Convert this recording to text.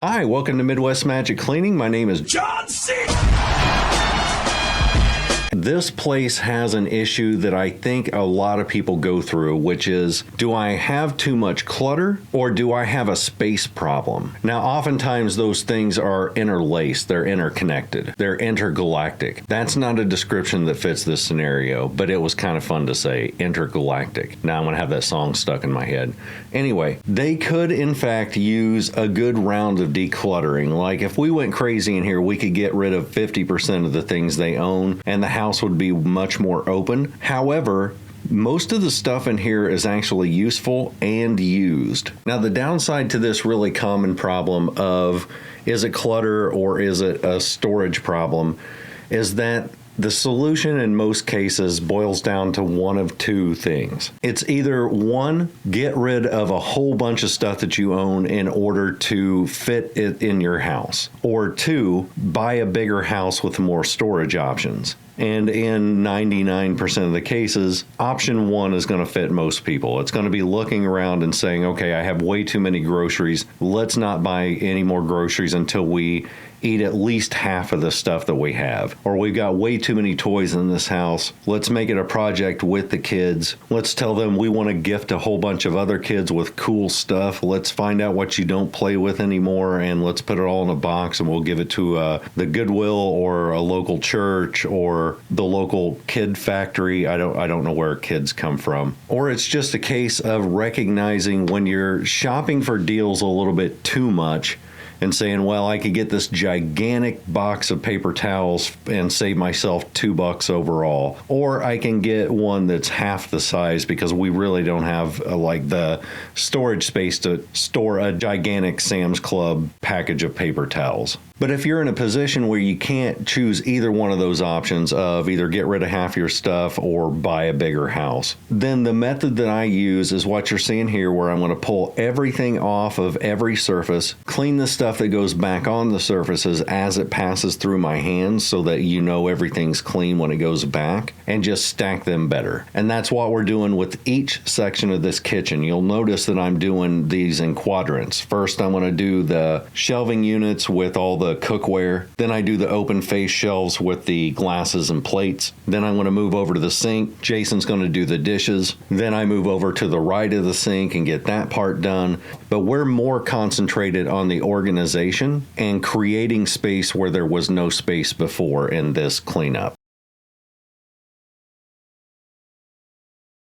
Hi, welcome to Midwest Magic Cleaning. My name is John C. This place has an issue that I think a lot of people go through, which is, do I have too much clutter or do I have a space problem? Now, oftentimes those things are interlaced, they're interconnected, they're intergalactic. That's not a description that fits this scenario, but it was kind of fun to say, intergalactic. Now I'm going to have that song stuck in my head. Anyway, they could in fact use a good round of decluttering. Like if we went crazy in here, we could get rid of 50% of the things they own and the house would be much more open. However, most of the stuff in here is actually useful and used. Now, the downside to this really common problem of is it clutter or is it a storage problem is that the solution in most cases boils down to one of two things. It's either one, get rid of a whole bunch of stuff that you own in order to fit it in your house, or two, buy a bigger house with more storage options. And in 99% of the cases, option one is going to fit most people. It's going to be looking around and saying, okay, I have way too many groceries. Let's not buy any more groceries until we eat at least half of the stuff that we have. Or we've got way too many toys in this house. Let's make it a project with the kids. Let's tell them we want to gift a whole bunch of other kids with cool stuff. Let's find out what you don't play with anymore and let's put it all in a box and we'll give it to the Goodwill or a local church or the local kid factory. I don't know where kids come from. Or it's just a case of recognizing when you're shopping for deals a little bit too much and saying, well, I could get this gigantic box of paper towels and save myself $2 overall. Or I can get one that's half the size because we really don't have like the storage space to store a gigantic Sam's Club package of paper towels. But if you're in a position where you can't choose either one of those options of either get rid of half your stuff or buy a bigger house, then the method that I use is what you're seeing here, where I'm going to pull everything off of every surface, clean the stuff that goes back on the surfaces as it passes through my hands so that you know everything's clean when it goes back, and just stack them better. And that's what we're doing with each section of this kitchen. You'll notice that I'm doing these in quadrants. First, I'm going to do the shelving units with all the cookware. Then I do the open face shelves with the glasses and plates. Then I'm going to move over to the sink. Jason's going to do the dishes. Then I move over to the right of the sink and get that part done. But we're more concentrated on the organization and creating space where there was no space before in this cleanup.